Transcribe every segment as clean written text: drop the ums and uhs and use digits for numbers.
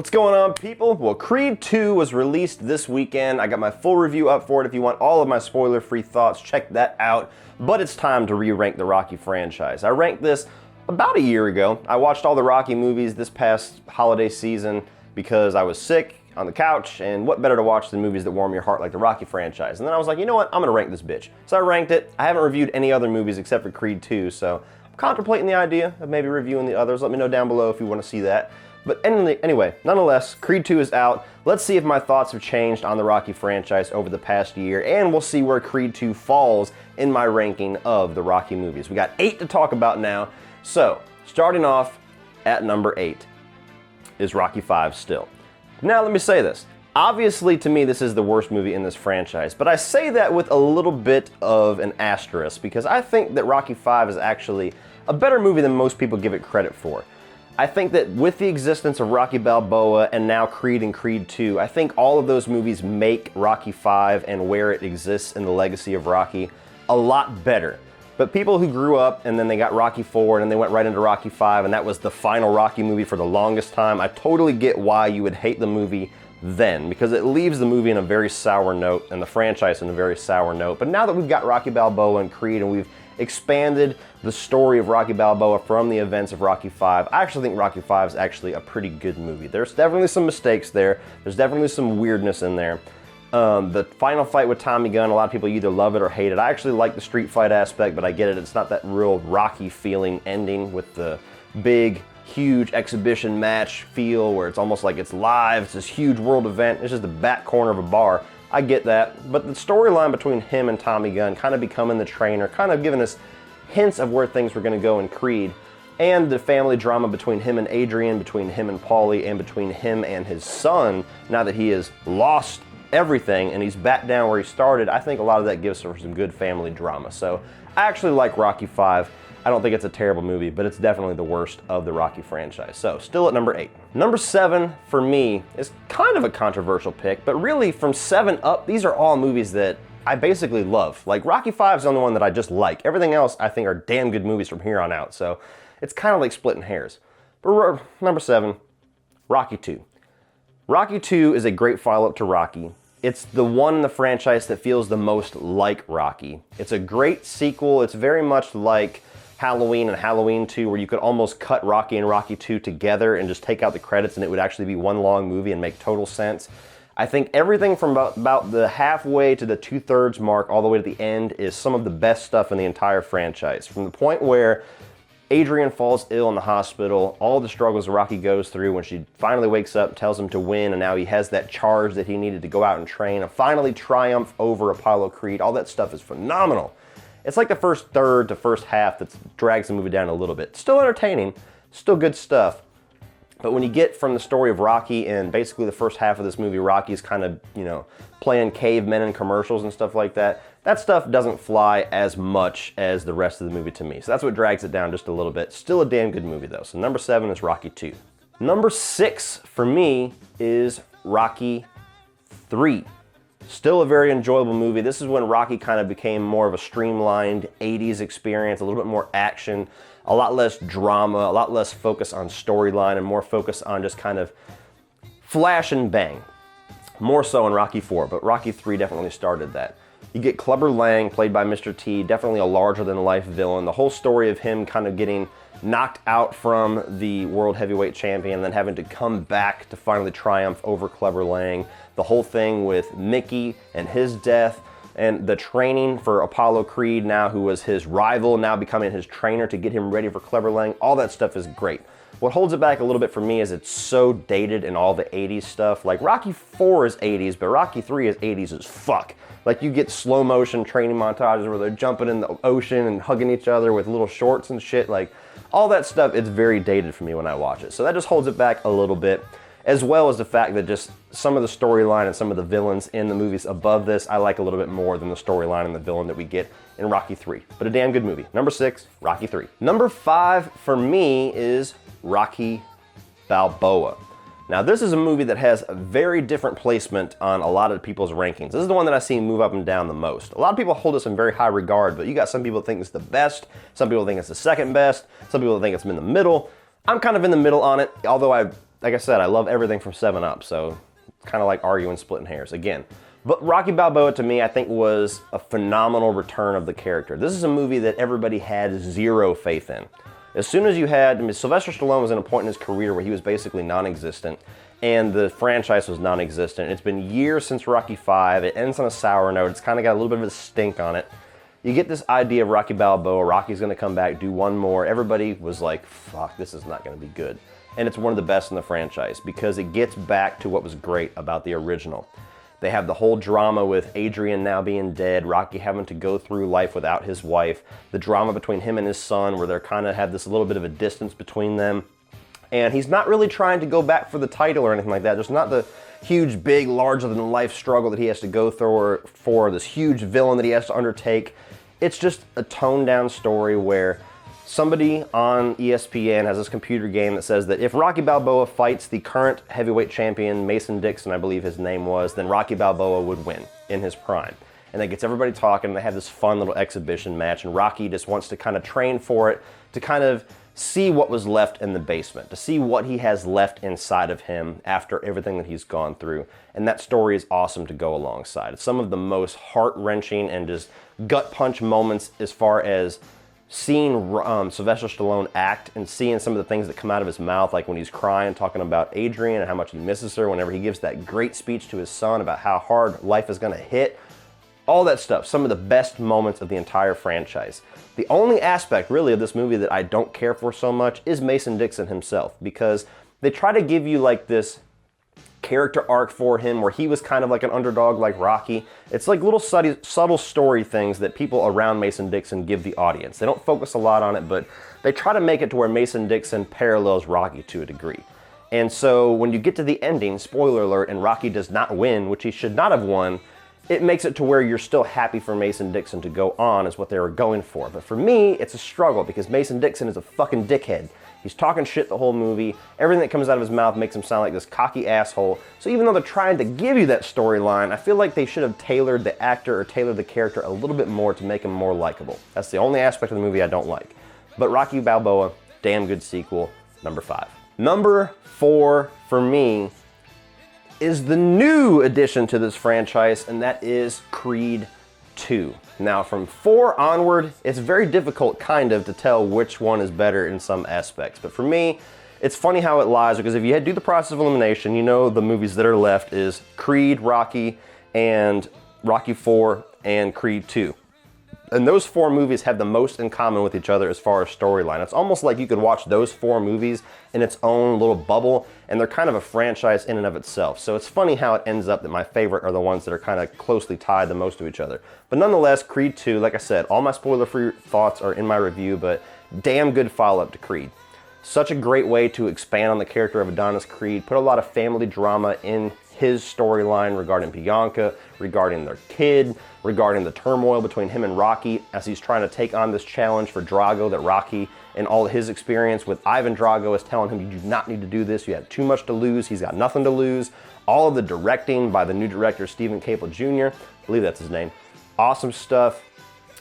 What's going on, people? Well, Creed 2 was released this weekend. I got my full review up for it. If you want all of my spoiler-free thoughts, check that out. But it's time to re-rank the Rocky franchise. I ranked this about a year ago. I watched all the Rocky movies this past holiday season because I was sick on the couch, and what better to watch than movies that warm your heart like the Rocky franchise? And then I was like, you know what? I'm gonna rank this bitch. So I ranked it. I haven't reviewed any other movies except for Creed 2, so I'm contemplating the idea of maybe reviewing the others. Let me know down below if you want to see that. But anyway, nonetheless, Creed 2 is out. Let's see if my thoughts have changed on the Rocky franchise over the past year, and we'll see where Creed 2 falls in my ranking of the Rocky movies. We got 8 to talk about now. So, starting off at number 8 is Rocky 5 still. Now, let me say this. Obviously, to me, this is the worst movie in this franchise, but I say that with a little bit of an asterisk because I think that Rocky 5 is actually a better movie than most people give it credit for. I think that with the existence of Rocky Balboa and now Creed and Creed 2, I think all of those movies make Rocky 5 and where it exists in the legacy of Rocky a lot better. But people who grew up and then they got Rocky 4 and then they went right into Rocky 5 and that was the final Rocky movie for the longest time, I totally get why you would hate the movie then, because it leaves the movie in a very sour note and the franchise in a very sour note. But now that we've got Rocky Balboa and Creed and we've expanded the story of Rocky Balboa from the events of Rocky 5, I actually think Rocky 5 is actually a pretty good movie. There's definitely some mistakes there. There's definitely some weirdness in there. The final fight with Tommy Gunn, a lot of people either love it or hate it. I actually like the street fight aspect, but I get it. It's not that real Rocky feeling ending with the big, huge exhibition match feel where it's almost like it's live. It's this huge world event. It's just the back corner of a bar. I get that, but the storyline between him and Tommy Gunn kind of becoming the trainer, kind of giving us hints of where things were going to go in Creed, and the family drama between him and Adrian, between him and Paulie, and between him and his son, now that he has lost everything and he's back down where he started, I think a lot of that gives for some good family drama. So I actually like Rocky 5. I don't think it's a terrible movie, but it's definitely the worst of the Rocky franchise. So, still at number 8. Number 7, for me, is kind of a controversial pick, but really from 7 up, these are all movies that I basically love. Like, Rocky 5 is the only one that I just like. Everything else, I think, are damn good movies from here on out, so it's kind of like splitting hairs. But number 7, Rocky 2. Rocky 2 is a great follow-up to Rocky. It's the one in the franchise that feels the most like Rocky. It's a great sequel. It's very much like Halloween and Halloween 2, where you could almost cut Rocky and Rocky 2 together and just take out the credits and it would actually be one long movie and make total sense. I think everything from about the halfway to the 2/3 mark all the way to the end is some of the best stuff in the entire franchise. From the point where Adrian falls ill in the hospital, all the struggles Rocky goes through when she finally wakes up, tells him to win, and now he has that charge that he needed to go out and train and finally triumph over Apollo Creed. All that stuff is phenomenal. It's like the first third to first half that drags the movie down a little bit. Still entertaining, still good stuff. But when you get from the story of Rocky and basically the first half of this movie, Rocky's kind of, playing cavemen in commercials and stuff like that, that stuff doesn't fly as much as the rest of the movie to me. So that's what drags it down just a little bit. Still a damn good movie though. So number 7 is Rocky 2. Number 6 for me is Rocky 3. Still a very enjoyable movie. This is when Rocky kind of became more of a streamlined 80s experience, a little bit more action, a lot less drama, a lot less focus on storyline, and more focus on just kind of flash and bang. More so in Rocky 4, but Rocky 3 definitely started that. You get Clubber Lang, played by Mr. T, definitely a larger-than-life villain. The whole story of him kind of getting knocked out from the World Heavyweight Champion and then having to come back to finally triumph over Clubber Lang. The whole thing with Mickey and his death and the training for Apollo Creed now, who was his rival, now becoming his trainer to get him ready for Clubber Lang. All that stuff is great. What holds it back a little bit for me is it's so dated in all the 80s stuff. Like Rocky 4 is 80s, but Rocky 3 is 80s as fuck. Like you get slow motion training montages where they're jumping in the ocean and hugging each other with little shorts and shit. Like all that stuff, it's very dated for me when I watch it. So that just holds it back a little bit, as well as the fact that just some of the storyline and some of the villains in the movies above this, I like a little bit more than the storyline and the villain that we get in Rocky 3. But a damn good movie. Number 6, Rocky 3. Number 5 for me is Rocky Balboa. Now this is a movie that has a very different placement on a lot of people's rankings. This is the one that I see move up and down the most. A lot of people hold this in very high regard, but you got some people that think it's the best, some people think it's the second best, some people think it's in the middle. I'm kind of in the middle on it, although I like I said, I love everything from 7 Up, so it's kind of like arguing splitting hairs again. But Rocky Balboa, to me, I think was a phenomenal return of the character. This is a movie that everybody had zero faith in. As soon as you had, I mean, Sylvester Stallone was at a point in his career where he was basically non-existent, and the franchise was non-existent. It's been years since Rocky V. It ends on a sour note. It's kind of got a little bit of a stink on it. You get this idea of Rocky Balboa. Rocky's going to come back, do one more. Everybody was like, fuck, this is not going to be good. And it's one of the best in the franchise because it gets back to what was great about the original. They have the whole drama with Adrian now being dead, Rocky having to go through life without his wife, the drama between him and his son where they're kind of have this little bit of a distance between them. And he's not really trying to go back for the title or anything like that. There's not the huge, big, larger-than-life struggle that he has to go through or for this huge villain that he has to undertake. It's just a toned-down story where somebody on ESPN has this computer game that says that if Rocky Balboa fights the current heavyweight champion, Mason Dixon, I believe his name was, then Rocky Balboa would win in his prime. And that gets everybody talking, and they have this fun little exhibition match, and Rocky just wants to kind of train for it, to kind of see what was left in the basement, to see what he has left inside of him after everything that he's gone through. And that story is awesome to go alongside. It's some of the most heart-wrenching and just gut-punch moments as far as seeing Sylvester Stallone act and seeing some of the things that come out of his mouth, like when he's crying, talking about Adrian and how much he misses her, whenever he gives that great speech to his son about how hard life is going to hit. All that stuff, some of the best moments of the entire franchise. The only aspect, really, of this movie that I don't care for so much is Mason Dixon himself, because they try to give you like this character arc for him where he was kind of like an underdog like Rocky. It's like little subtle story things that people around Mason Dixon give the audience. They don't focus a lot on it, but they try to make it to where Mason Dixon parallels Rocky to a degree. And so when you get to the ending, spoiler alert, and Rocky does not win, which he should not have won, it makes it to where you're still happy for Mason Dixon to go on is what they were going for. But for me, it's a struggle because Mason Dixon is a fucking dickhead. He's talking shit the whole movie. Everything that comes out of his mouth makes him sound like this cocky asshole. So even though they're trying to give you that storyline, I feel like they should have tailored the actor or tailored the character a little bit more to make him more likable. That's the only aspect of the movie I don't like. But Rocky Balboa, damn good sequel, number 5. Number 4 for me is the new addition to this franchise, and that is Creed 2. Now, from 4 onward, it's very difficult, kind of, to tell which one is better in some aspects. But for me, it's funny how it lies, because if you do the process of elimination, you know the movies that are left is Creed, Rocky, and Rocky 4, and Creed 2. And those 4 movies have the most in common with each other as far as storyline. It's almost like you could watch those 4 movies in its own little bubble, and they're kind of a franchise in and of itself. So it's funny how it ends up that my favorite are the ones that are kind of closely tied the most to each other. But nonetheless, Creed 2, like I said, all my spoiler-free thoughts are in my review, but damn good follow-up to Creed. Such a great way to expand on the character of Adonis Creed, put a lot of family drama in his storyline regarding Bianca, regarding their kid, regarding the turmoil between him and Rocky as he's trying to take on this challenge for Drago that Rocky and all of his experience with Ivan Drago is telling him, you do not need to do this, you have too much to lose, he's got nothing to lose. All of the directing by the new director, Stephen Caple Jr., I believe that's his name. Awesome stuff.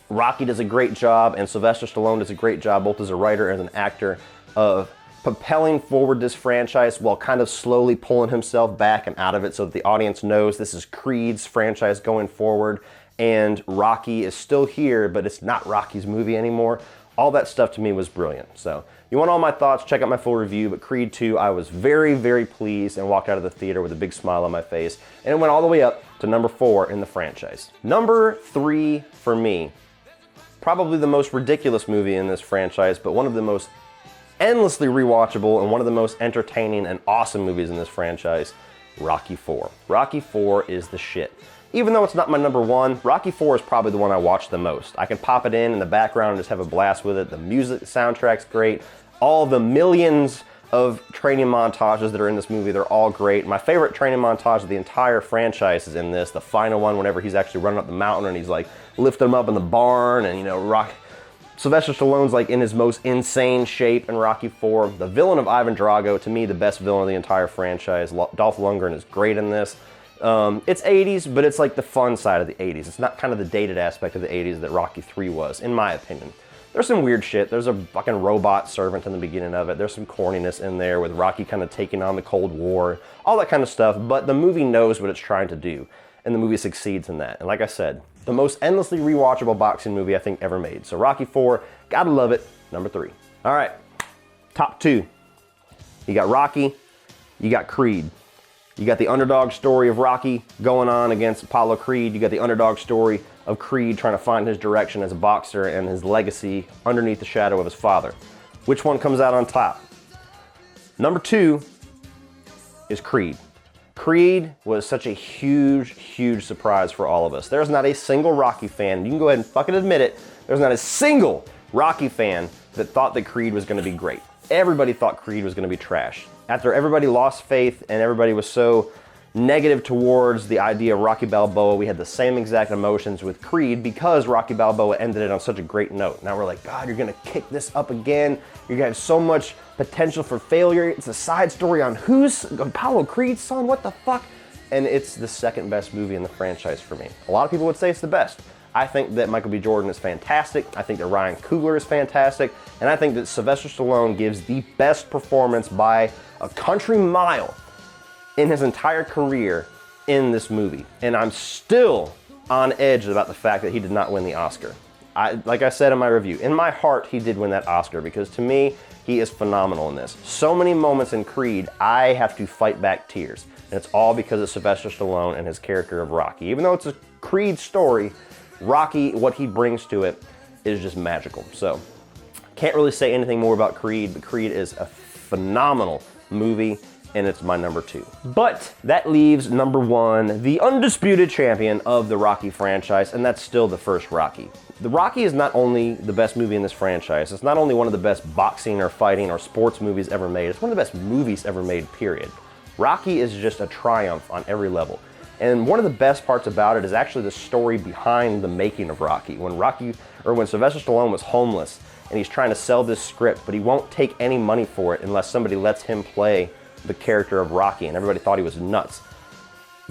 Rocky does a great job, and Sylvester Stallone does a great job, both as a writer and an actor, of propelling forward this franchise while kind of slowly pulling himself back and out of it so that the audience knows this is Creed's franchise going forward, and Rocky is still here, but it's not Rocky's movie anymore. All that stuff to me was brilliant. So you want all my thoughts, check out my full review, but Creed 2, I was very, very pleased and walked out of the theater with a big smile on my face, and it went all the way up to number 4 in the franchise. Number 3 for me, probably the most ridiculous movie in this franchise, but one of the most endlessly rewatchable and one of the most entertaining and awesome movies in this franchise, Rocky 4. Rocky 4 is the shit. Even though it's not my number 1, Rocky 4 is probably the one I watch the most. I can pop it in the background and just have a blast with it. The music, the soundtrack's great. All the millions of training montages that are in this movie, they're all great. My favorite training montage of the entire franchise is in this. The final one, whenever he's actually running up the mountain and he's like lifting him up in the barn, and you know, Sylvester Stallone's like in his most insane shape in Rocky 4. The villain of Ivan Drago, to me, the best villain of the entire franchise. Dolph Lundgren is great in this. It's 80s, but it's like the fun side of the 80s. It's not kind of the dated aspect of the 80s that Rocky 3 was, in my opinion. there's some weird shit. There's a fucking robot servant in the beginning of it. There's some corniness in there with Rocky kind of taking on the Cold War, all that kind of stuff, but the movie knows what it's trying to do, and the movie succeeds in that. And like I said, the most endlessly rewatchable boxing movie I think ever made. So Rocky IV, gotta love it, number 3. All right, top 2. You got Rocky, you got Creed. You got the underdog story of Rocky going on against Apollo Creed. You got the underdog story of Creed trying to find his direction as a boxer and his legacy underneath the shadow of his father. Which one comes out on top? Number 2 is Creed. Creed was such a huge, huge surprise for all of us. There's not a single Rocky fan, you can go ahead and fucking admit it, there's not a single Rocky fan that thought that Creed was gonna be great. Everybody thought Creed was gonna be trash. After everybody lost faith and everybody was so negative towards the idea of Rocky Balboa, we had the same exact emotions with Creed because Rocky Balboa ended it on such a great note. Now we're like, God, you're gonna kick this up again. You're gonna have so much potential for failure. It's a side story on who's Apollo Creed's son, what the fuck? And it's the second best movie in the franchise for me. A lot of people would say it's the best. I think that Michael B. Jordan is fantastic. I think that Ryan Coogler is fantastic. And I think that Sylvester Stallone gives the best performance by a country mile in his entire career in this movie. And I'm still on edge about the fact that he did not win the Oscar. Like I said in my review, in my heart, he did win that Oscar because to me, he is phenomenal in this. So many moments in Creed, I have to fight back tears. And it's all because of Sylvester Stallone and his character of Rocky. Even though it's a Creed story, Rocky, what he brings to it is just magical. So, can't really say anything more about Creed, but Creed is a phenomenal movie, and it's my number 2. But that leaves number 1, the undisputed champion of the Rocky franchise, and that's still the first Rocky. The Rocky is not only the best movie in this franchise, it's not only one of the best boxing or fighting or sports movies ever made, it's one of the best movies ever made, period. Rocky is just a triumph on every level. And one of the best parts about it is actually the story behind the making of Rocky. When Sylvester Stallone was homeless and he's trying to sell this script, but he won't take any money for it unless somebody lets him play the character of Rocky, and everybody thought he was nuts.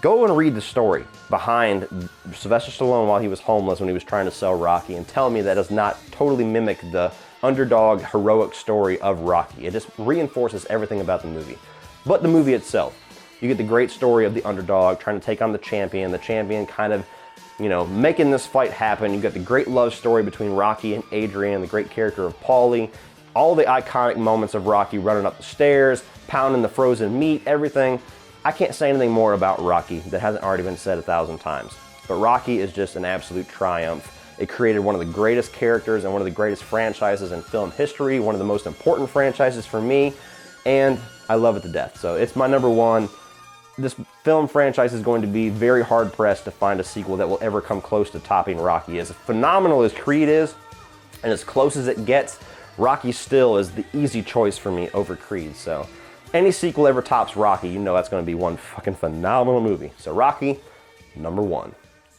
Go and read the story behind Sylvester Stallone while he was homeless when he was trying to sell Rocky, and tell me that does not totally mimic the underdog heroic story of Rocky. It just reinforces everything about the movie. But the movie itself, you get the great story of the underdog trying to take on the champion kind of, you know, making this fight happen. You got the great love story between Rocky and Adrian, the great character of Paulie, all the iconic moments of Rocky running up the stairs, pounding the frozen meat, everything. I can't say anything more about Rocky that hasn't already been said 1,000 times. But Rocky is just an absolute triumph. It created one of the greatest characters and one of the greatest franchises in film history, one of the most important franchises for me, and I love it to death. So it's my number 1. This film franchise is going to be very hard-pressed to find a sequel that will ever come close to topping Rocky. As phenomenal as Creed is, and as close as it gets, Rocky still is the easy choice for me over Creed. So any sequel ever tops Rocky, you know that's going to be one fucking phenomenal movie. So Rocky, number 1,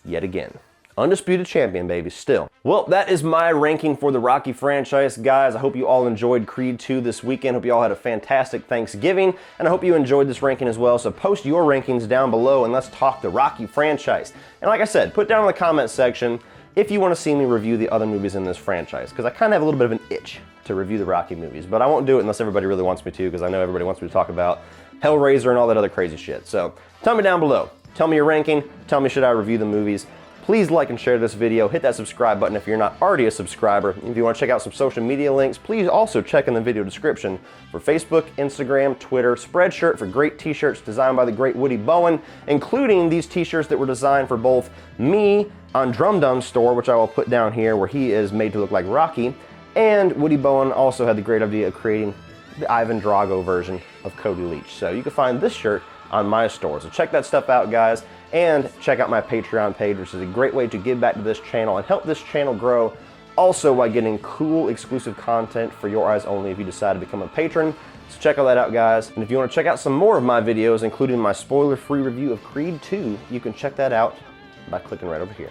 yet again. Undisputed champion, baby, still. Well, that is my ranking for the Rocky franchise, guys. I hope you all enjoyed Creed 2 this weekend. Hope you all had a fantastic Thanksgiving, and I hope you enjoyed this ranking as well. So post your rankings down below, and let's talk the Rocky franchise. And like I said, put down in the comment section if you want to see me review the other movies in this franchise, because I kind of have a little bit of an itch to review the Rocky movies, but I won't do it unless everybody really wants me to, because I know everybody wants me to talk about Hellraiser and all that other crazy shit. So tell me down below. Tell me your ranking. Tell me, should I review the movies? Please like and share this video. Hit that subscribe button if you're not already a subscriber. If you want to check out some social media links, please also check in the video description for Facebook, Instagram, Twitter, Spreadshirt for great t-shirts designed by the great Woody Bowen, including these t-shirts that were designed for both me on Drum Dum's store, which I will put down here, where he is made to look like Rocky, and Woody Bowen also had the great idea of creating the Ivan Drago version of Cody Leach. So you can find this shirt on my store. So check that stuff out, guys. And check out my Patreon page, which is a great way to give back to this channel and help this channel grow, also by getting cool exclusive content for your eyes only if you decide to become a patron. So check all that out, guys. And if you want to check out some more of my videos, including my spoiler-free review of Creed 2, you can check that out by clicking right over here.